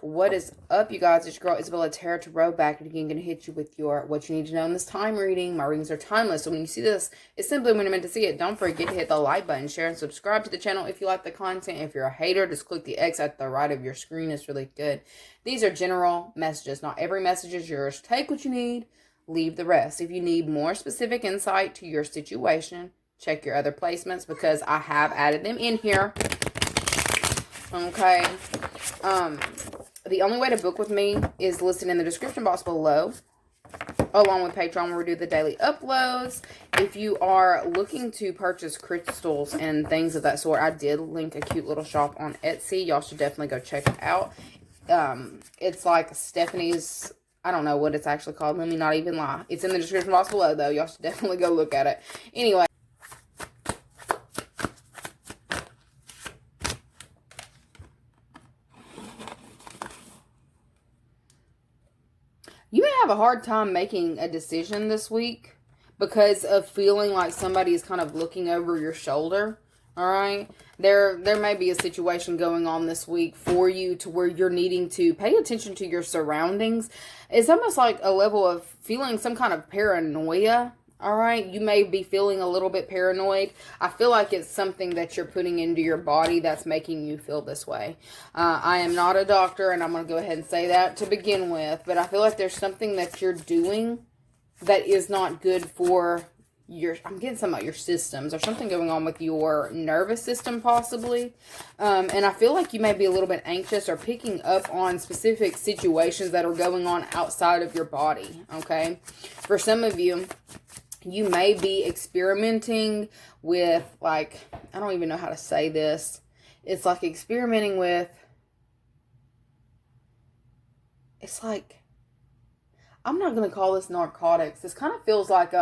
What is up, you guys? It's your girl Isabella Tarot Tarot back again. Gonna hit you with your what you need to know in this time reading. My readings are timeless, so when you see this, it's simply when you're meant to see it. Don't forget to hit the like button, share, and subscribe to the channel if you like the content. If you're a hater, just click the X at the right of your screen. It's really good. These are general messages. Not every message is yours. Take what you need, leave the rest. If you need more specific insight to your situation, check your other placements because I have added them in here. Okay. The only way to book with me is listed in the description box below, along with Patreon, where we do the daily uploads. If you are looking to purchase crystals and things of that sort, I did link a cute little shop on Etsy. Y'all should definitely go check it out. It's like Stephanie's, I don't know what it's actually called. Let me not even lie. It's in the description box below, though. Y'all should definitely go look at it. Anyway. You may have a hard time making a decision this week because of feeling like somebody is kind of looking over your shoulder. All right. There may be a situation going on this week for you to where you're needing to pay attention to your surroundings. It's almost like a level of feeling some kind of paranoia. All right. You may be feeling a little bit paranoid. I feel like it's something that you're putting into your body that's making you feel this way. I am not a doctor, and I'm going to go ahead and say that to begin with. But I feel like there's something that you're doing that is not good for I'm getting some of your systems or something going on with your nervous system possibly. And I feel like you may be a little bit anxious or picking up on specific situations that are going on outside of your body. Okay. For some of you, you may be experimenting with, like, I don't even know how to say this. It's like experimenting with, it's like, I'm not going to call this narcotics. This kind of feels like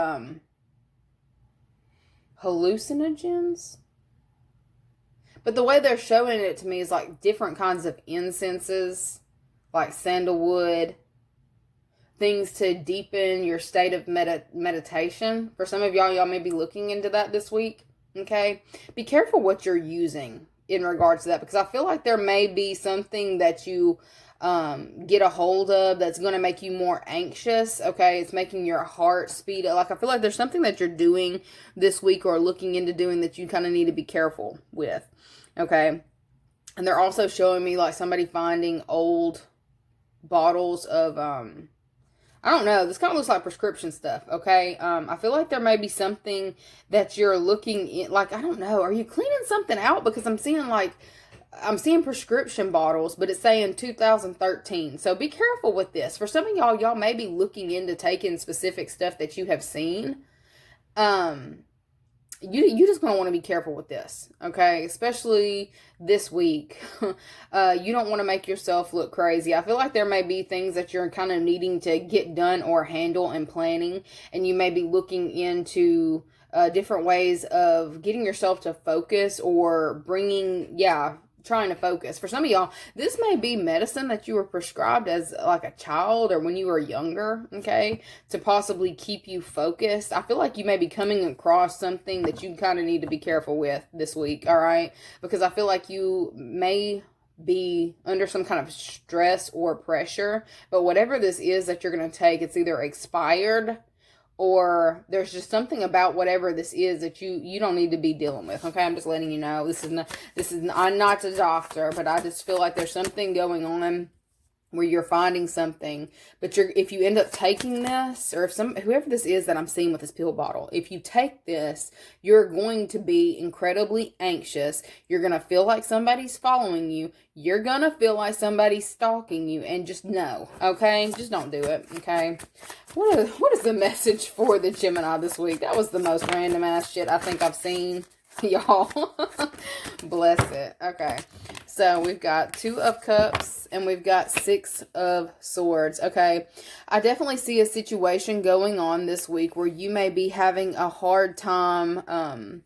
hallucinogens. But the way they're showing it to me is like different kinds of incenses, like sandalwood, things to deepen your state of meditation. For some of y'all may be looking into that this week. Okay. Be careful what you're using in regards to that, because I feel like there may be something that you get a hold of that's going to make you more anxious. Okay. It's making your heart speed up. Like, I feel like there's something that you're doing this week or looking into doing that you kind of need to be careful with. Okay. And they're also showing me like somebody finding old bottles of, I don't know. This kind of looks like prescription stuff, okay? I feel like there may be something that you're looking in. Like, I don't know. Are you cleaning something out? Because I'm seeing prescription bottles, but it's saying 2013. So be careful with this. For some of y'all may be looking into taking specific stuff that you have seen. You just gonna want to be careful with this, okay? Especially this week. You don't want to make yourself look crazy. I feel like there may be things that you're kind of needing to get done or handle and planning, and you may be looking into different ways of getting yourself to focus or trying to focus. For some of y'all, this may be medicine that you were prescribed as like a child or when you were younger, okay, to possibly keep you focused. I feel like you may be coming across something that you kind of need to be careful with this week, all right? Because I feel like you may be under some kind of stress or pressure, but whatever this is that you're going to take, it's either expired or there's just something about whatever this is that you don't need to be dealing with. Okay, I'm just letting you know. I'm not a doctor, but I just feel like there's something going on where you're finding something, but if you end up taking this, or whoever this is that I'm seeing with this pill bottle, if you take this, you're going to be incredibly anxious. You're going to feel like somebody's following you. You're going to feel like somebody's stalking you, and just no, okay? Just don't do it, okay? What is the message for the Gemini this week? That was the most random ass shit I think I've seen, y'all. Bless it. Okay. So we've got 2 of Cups and we've got 6 of Swords. Okay. I definitely see a situation going on this week where you may be having a hard time,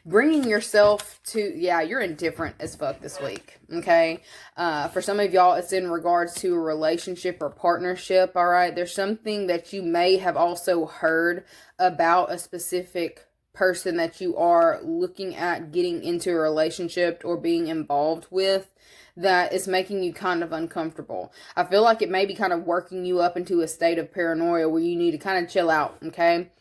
bringing yourself to, you're indifferent as fuck this week. Okay. For some of y'all, it's in regards to a relationship or partnership. All right. There's something that you may have also heard about a specific person that you are looking at getting into a relationship or being involved with that is making you kind of uncomfortable. I feel like it may be kind of working you up into a state of paranoia where you need to kind of chill out, okay?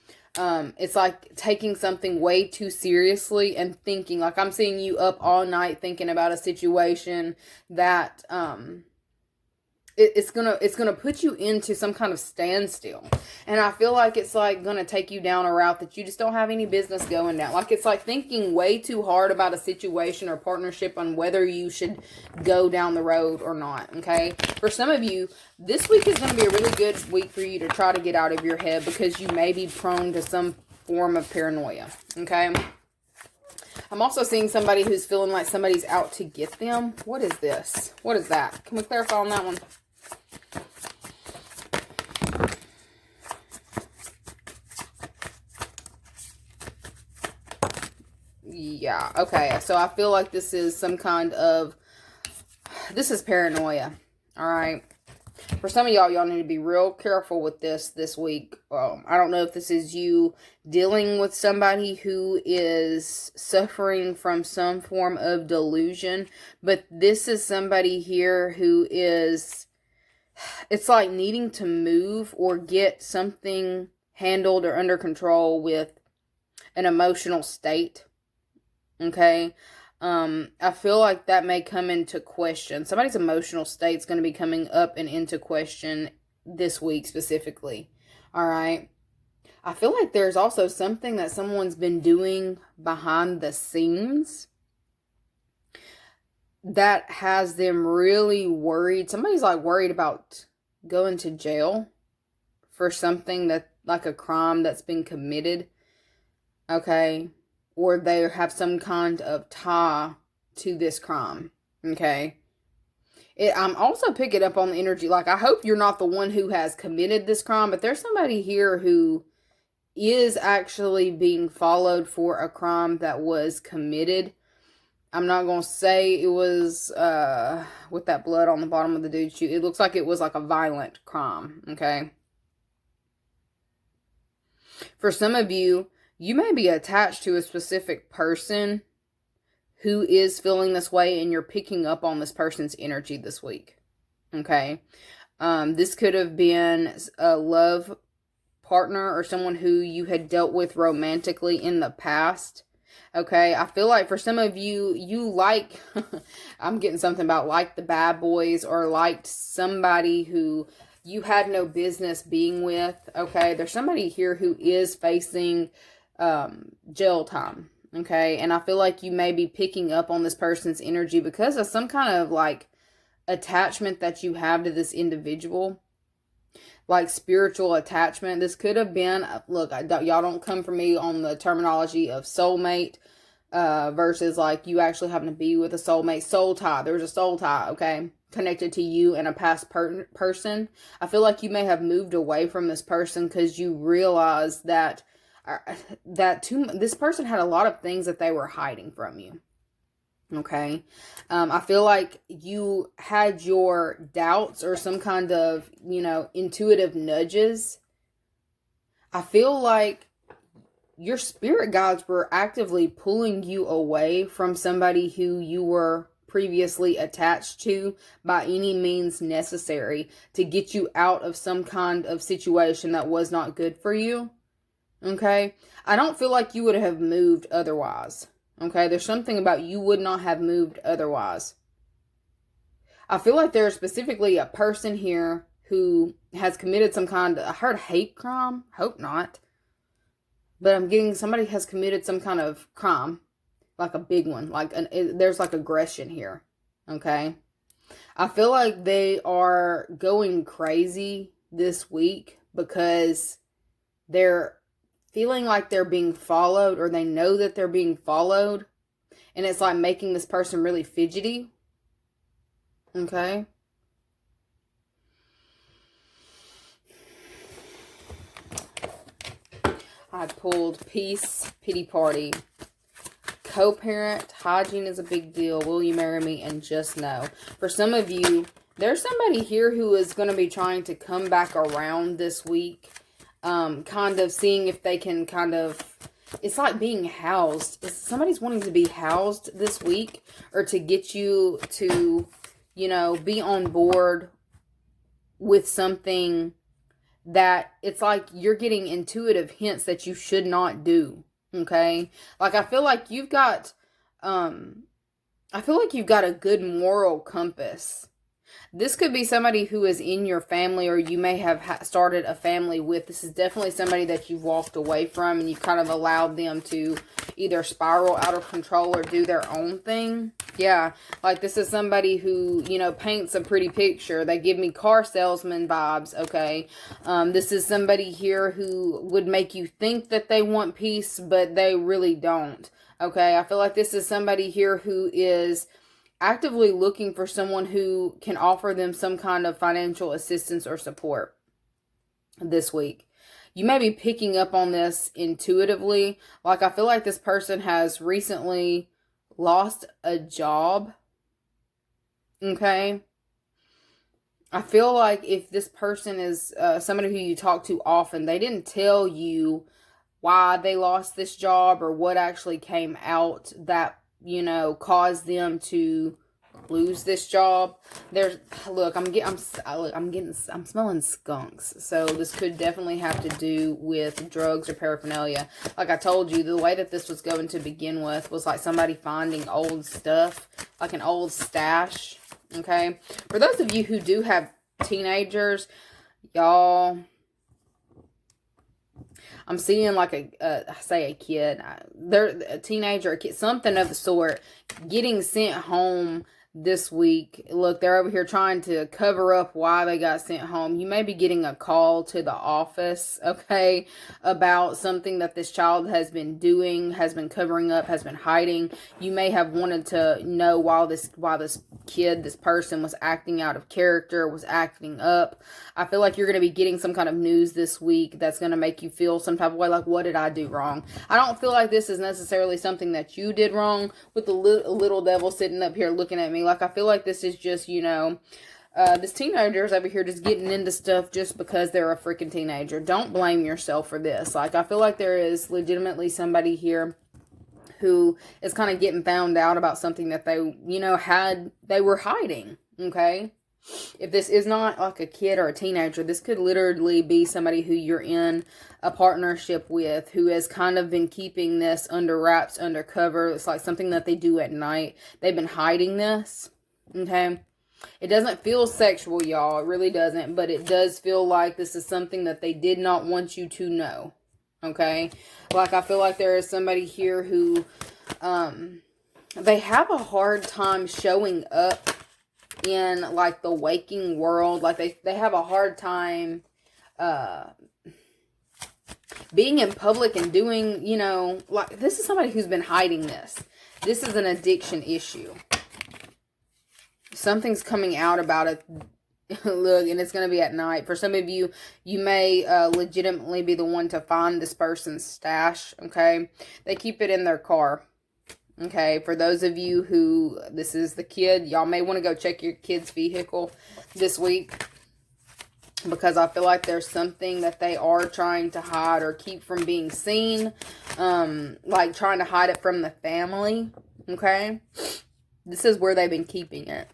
It's like taking something way too seriously and thinking, like I'm seeing you up all night thinking about a situation that, it's gonna put you into some kind of standstill. And I feel like it's like gonna take you down a route that you just don't have any business going down. Like it's like thinking way too hard about a situation or partnership on whether you should go down the road or not, okay? For some of you, this week is gonna be a really good week for you to try to get out of your head because you may be prone to some form of paranoia, okay? I'm also seeing somebody who's feeling like somebody's out to get them. What is this? What is that? Can we clarify on that one? Yeah, okay. So I feel like this is some kind of, this is paranoia, all right? For some of y'all need to be real careful with this week. I don't know if this is you dealing with somebody who is suffering from some form of delusion, but this is somebody here who is, it's like needing to move or get something handled or under control with an emotional state. Okay, I feel like that may come into question. Somebody's emotional state is going to be coming up and into question this week specifically. All right. I feel like there's also something that someone's been doing behind the scenes that has them really worried. Somebody's like worried about going to jail for something that, like a crime that's been committed. Okay. Or they have some kind of tie to this crime, okay? I'm also picking up on the energy, like, I hope you're not the one who has committed this crime, but there's somebody here who is actually being followed for a crime that was committed. I'm not going to say it was, with that blood on the bottom of the dude's shoe. It looks like it was like a violent crime, okay? For some of you, you may be attached to a specific person who is feeling this way, and you're picking up on this person's energy this week. Okay? This could have been a love partner or someone who you had dealt with romantically in the past. Okay? I feel like for some of you, you like, I'm getting something about like the bad boys or liked somebody who you had no business being with. Okay? There's somebody here who is facing jail time, okay? And I feel like you may be picking up on this person's energy because of some kind of like attachment that you have to this individual, like spiritual attachment. This could have been, look, y'all don't come for me on the terminology of soulmate versus like you actually having to be with a soulmate. Soul tie, there's a soul tie, okay, connected to you and a past person. I feel like you may have moved away from this person because you realize that this person had a lot of things that they were hiding from you. Okay. I feel like you had your doubts or some kind of, intuitive nudges. I feel like your spirit guides were actively pulling you away from somebody who you were previously attached to by any means necessary to get you out of some kind of situation that was not good for you. Okay, I don't feel like you would have moved otherwise. Okay, there's something about you would not have moved otherwise. I feel like there's specifically a person here who has committed some kind of, I heard hate crime. Hope not. But I'm getting somebody has committed some kind of crime, like a big one. There's like aggression here. Okay, I feel like they are going crazy this week because they're feeling like they're being followed, or they know that they're being followed, and it's like making this person really fidgety. Okay. I pulled peace, pity party, co-parent, hygiene is a big deal, will you marry me, and just know. For some of you, there's somebody here who is going to be trying to come back around this week. Kind of seeing if they can it's like being housed. Somebody's wanting to be housed this week, or to get you to be on board with something that it's like you're getting intuitive hints that you should not do. Okay? Like I feel like you've got a good moral compass. This could be somebody who is in your family, or you may have started a family with. This is definitely somebody that you've walked away from, and you kind of allowed them to either spiral out of control or do their own thing. Yeah, like this is somebody who, paints a pretty picture. They give me car salesman vibes, okay? This is somebody here who would make you think that they want peace, but they really don't, okay? I feel like this is somebody here who is actively looking for someone who can offer them some kind of financial assistance or support this week. You may be picking up on this intuitively. Like I feel like this person has recently lost a job. Okay. I feel like if this person is somebody who you talk to often, they didn't tell you why they lost this job or what actually came out that caused them to lose this job. I'm smelling skunks. So this could definitely have to do with drugs or paraphernalia. Like I told you, the way that this was going to begin with was like somebody finding old stuff, like an old stash. Okay. For those of you who do have teenagers, y'all, I'm seeing like a kid, they're a teenager, a kid, something of the sort, getting sent home this week. Look, they're over here trying to cover up why they got sent home. You may be getting a call to the office, okay, about something that this child has been doing, has been covering up, has been hiding. You may have wanted to know why this kid, this person was acting out of character, was acting up. I feel like you're going to be getting some kind of news this week that's going to make you feel some type of way, like, what did I do wrong? I don't feel like this is necessarily something that you did wrong, with the little devil sitting up here looking at me. Like, I feel like this is just, this teenager's over here just getting into stuff just because they're a freaking teenager. Don't blame yourself for this. Like, I feel like there is legitimately somebody here who is kind of getting found out about something that they, they were hiding, okay? If this is not like a kid or a teenager, this could literally be somebody who you're in a partnership with, who has kind of been keeping this under wraps, undercover. It's like something that they do at night. They've been hiding this, okay? It doesn't feel sexual, y'all. It really doesn't, but it does feel like this is something that they did not want you to know, okay? Like, I feel like there is somebody here who, they have a hard time showing up in like the waking world. Like they have a hard time being in public and doing, like this is somebody who's been hiding this. This is an addiction issue. Something's coming out about it. Look, and it's going to be at night. For some of you, you may legitimately be the one to find this person's stash, okay? They keep it in their car. Okay, for those of you who, this is the kid, y'all may want to go check your kid's vehicle this week, because I feel like there's something that they are trying to hide or keep from being seen, like trying to hide it from the family, okay? This is where they've been keeping it.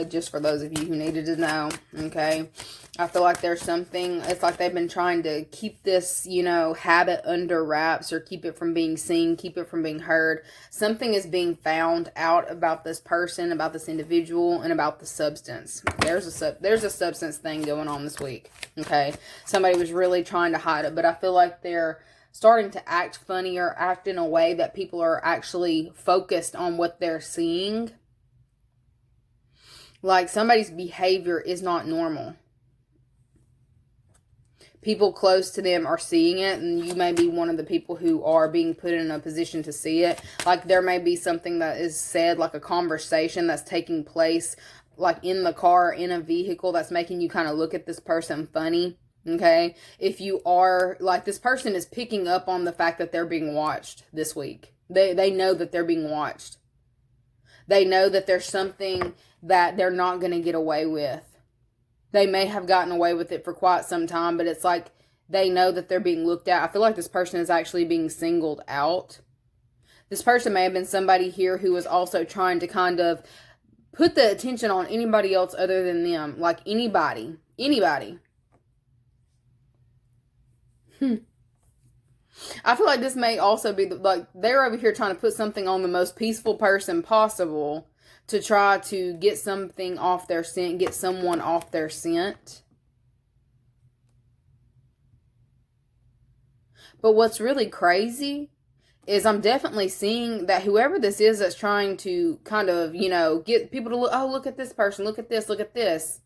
Just for those of you who needed to know, okay? I feel like there's something, it's like they've been trying to keep this, habit under wraps, or keep it from being seen, keep it from being heard. Something is being found out about this person, about this individual, and about the substance. There's a substance thing going on this week, okay? Somebody was really trying to hide it, but I feel like they're starting to act funny or act in a way that people are actually focused on what they're seeing. Like somebody's behavior is not normal. People close to them are seeing it, and you may be one of the people who are being put in a position to see it. Like there may be something that is said, like a conversation that's taking place, like in the car, in a vehicle, that's making you kind of look at this person funny. Okay? If you are, like this person is picking up on the fact that they're being watched this week. They know that they're being watched. They know that there's something that they're not going to get away with. They may have gotten away with it for quite some time, but it's like they know that they're being looked at. I feel like this person is actually being singled out. This person may have been somebody here who was also trying to kind of put the attention on anybody else other than them. Like anybody. Anybody. I feel like this may also be, like, they're over here trying to put something on the most peaceful person possible to try to get something off their scent, get someone off their scent. But what's really crazy is I'm definitely seeing that whoever this is that's trying to kind of, you know, get people to look, oh, look at this person, look at this, look at this.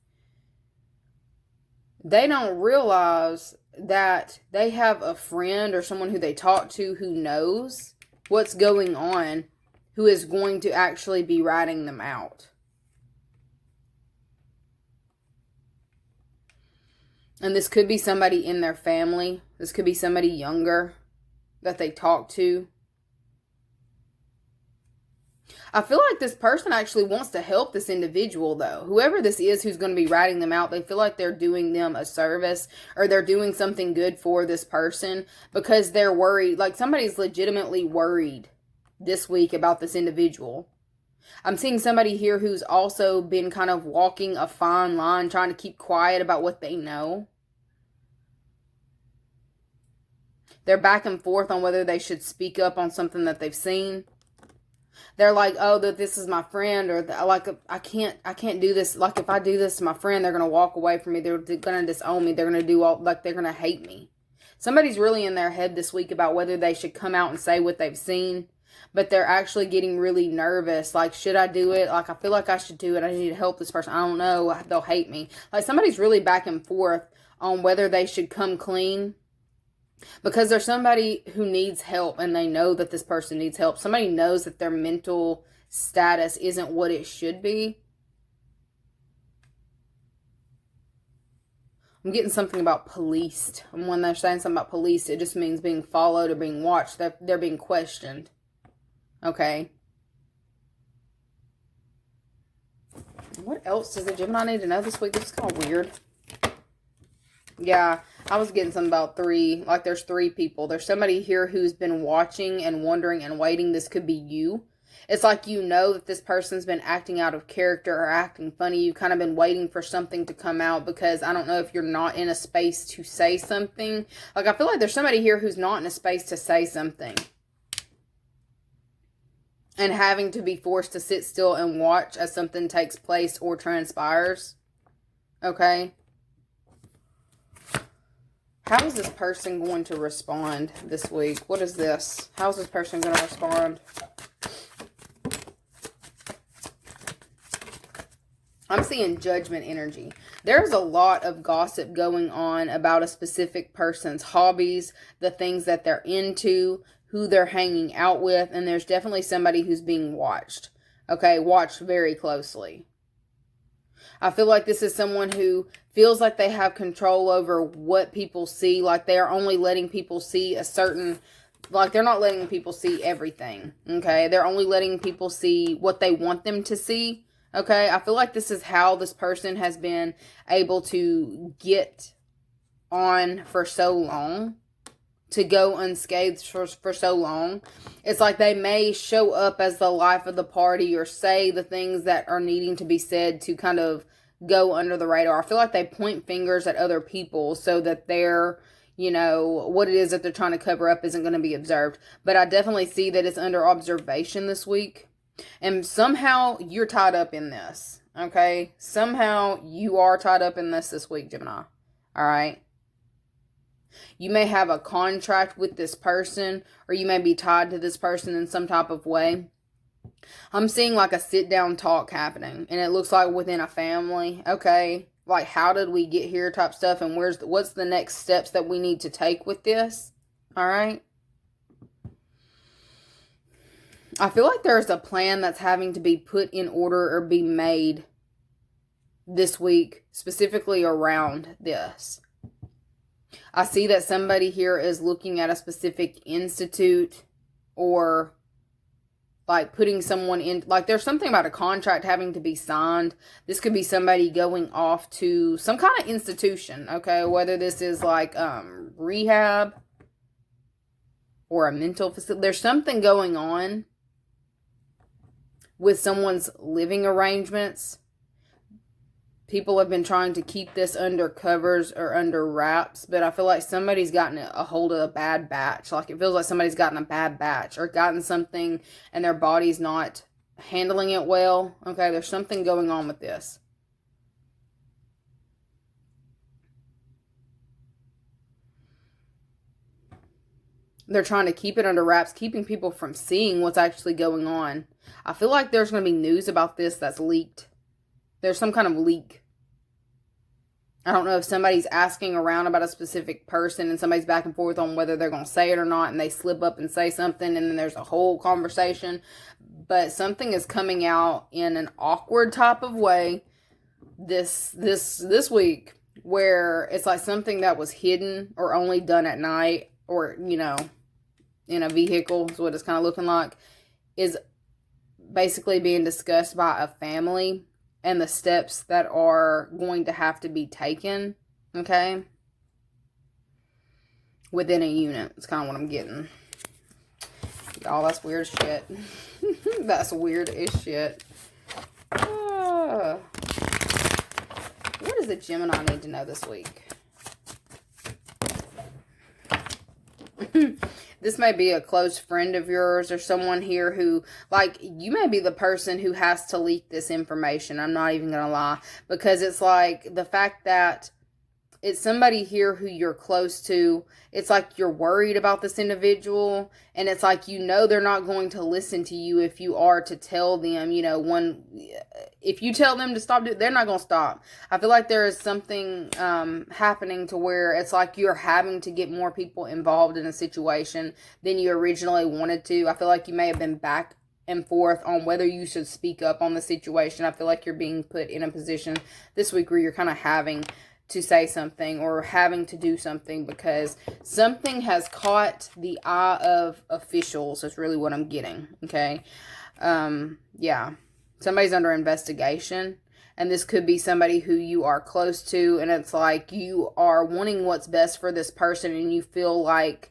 They don't realize that they have a friend or someone who they talk to who knows what's going on, who is going to actually be ratting them out. And this could be somebody in their family. This could be somebody younger that they talk to. I feel like this person actually wants to help this individual, though. Whoever this is who's going to be ratting them out, they feel like they're doing them a service or they're doing something good for this person because they're worried. Like, somebody's legitimately worried this week about this individual. I'm seeing somebody here who's also been kind of walking a fine line, trying to keep quiet about what they know. They're back and forth on whether they should speak up on something that they've seen. They're like, oh, that this is my friend, or like, I can't do this. Like, if I do this to my friend, they're going to walk away from me. They're going to disown me. They're going to do all, like, they're going to hate me. Somebody's really in their head this week about whether they should come out and say what they've seen, but they're actually getting really nervous. Like, should I do it? Like, I feel like I should do it. I need to help this person. I don't know. They'll hate me. Like, somebody's really back and forth on whether they should come clean. Because there's somebody who needs help and they know that this person needs help. Somebody knows that their mental status isn't what it should be. I'm getting something about policed. And when they're saying something about police, it just means being followed or being watched. They're being questioned. Okay. What else does the Gemini need to know this week? This is kind of weird. Yeah, I was getting something about three. Like, there's three people. There's somebody here who's been watching and wondering and waiting. This could be you. It's like you know that this person's been acting out of character or acting funny. You've kind of been waiting for something to come out because I don't know if you're not in a space to say something. Like, I feel like there's somebody here who's not in a space to say something. And having to be forced to sit still and watch as something takes place or transpires. Okay? How is this person going to respond this week? What is this? How is this person going to respond? I'm seeing judgment energy. There's a lot of gossip going on about a specific person's hobbies, the things that they're into, who they're hanging out with, and there's definitely somebody who's being watched. Okay, watched very closely. I feel like this is someone who feels like they have control over what people see. Like, they are only letting people see a certain, like, they're not letting people see everything. Okay, they're only letting people see what they want them to see. Okay, I feel like this is how this person has been able to get on for so long, to go unscathed for so long. It's like they may show up as the life of the party or say the things that are needing to be said to kind of go under the radar. I feel like they point fingers at other people so that their, you know, what it is that they're trying to cover up isn't going to be observed. But I definitely see that it's under observation this week. And somehow you're tied up in this. Okay? Somehow you are tied up in this week, Gemini. Alright? You may have a contract with this person, or you may be tied to this person in some type of way. I'm seeing like a sit-down talk happening, and it looks like within a family. Okay, like, how did we get here type stuff, and what's the next steps that we need to take with this? All right. I feel like there's a plan that's having to be put in order or be made this week, specifically around this. I see that somebody here is looking at a specific institute, or like putting someone in, like there's something about a contract having to be signed. This could be somebody going off to some kind of institution, okay? Whether this is like rehab or a mental facility. There's something going on with someone's living arrangements. People have been trying to keep this under covers or under wraps, but I feel like somebody's gotten a hold of a bad batch. Like, it feels like somebody's gotten a bad batch or gotten something and their body's not handling it well. Okay, there's something going on with this. They're trying to keep it under wraps, keeping people from seeing what's actually going on. I feel like there's going to be news about this that's leaked. There's some kind of leak. I don't know if somebody's asking around about a specific person and somebody's back and forth on whether they're going to say it or not, and they slip up and say something, and then there's a whole conversation. But something is coming out in an awkward type of way this week, where it's like something that was hidden or only done at night, or, you know, in a vehicle is what it's kind of looking like, is basically being discussed by a family and the steps that are going to have to be taken, okay, within a unit. It's kind of what I'm getting. Y'all, that's weird as shit. That's weird as shit. What does the Gemini need to know this week? This may be a close friend of yours or someone here who, like, you may be the person who has to leak this information. I'm not even going to lie. Because it's like the fact that it's somebody here who you're close to. It's like you're worried about this individual. And it's like, you know, they're not going to listen to you if you are to tell them, you know, if you tell them to stop, they're not going to stop. I feel like there is something happening to where it's like you're having to get more people involved in a situation than you originally wanted to. I feel like you may have been back and forth on whether you should speak up on the situation. I feel like you're being put in a position this week where you're kind of having to say something or having to do something because something has caught the eye of officials. That's really what I'm getting. Okay. Yeah. Somebody's under investigation, and this could be somebody who you are close to, and it's like you are wanting what's best for this person, and you feel like,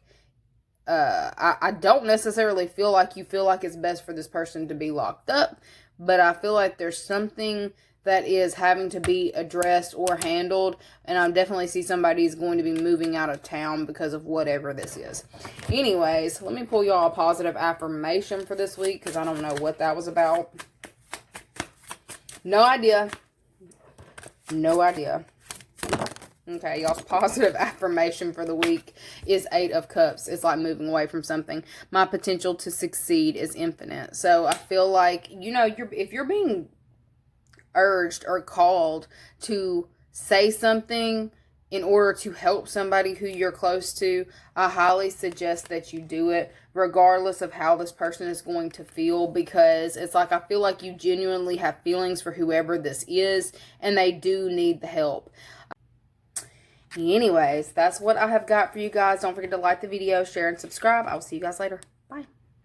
I don't necessarily feel like you feel like it's best for this person to be locked up, but I feel like there's something that is having to be addressed or handled, and I definitely see somebody's going to be moving out of town because of whatever this is. Anyways, let me pull y'all a positive affirmation for this week, because I don't know what that was about. No idea. No idea. Okay, y'all's positive affirmation for the week is 8 of Cups. It's like moving away from something. My potential to succeed is infinite. So I feel like, you know, if you're being urged or called to say something in order to help somebody who you're close to, I highly suggest that you do it regardless of how this person is going to feel, because it's like I feel like you genuinely have feelings for whoever this is, and they do need the help. Anyways, that's what I have got for you guys. Don't forget to like the video, share, and subscribe. I will see you guys later.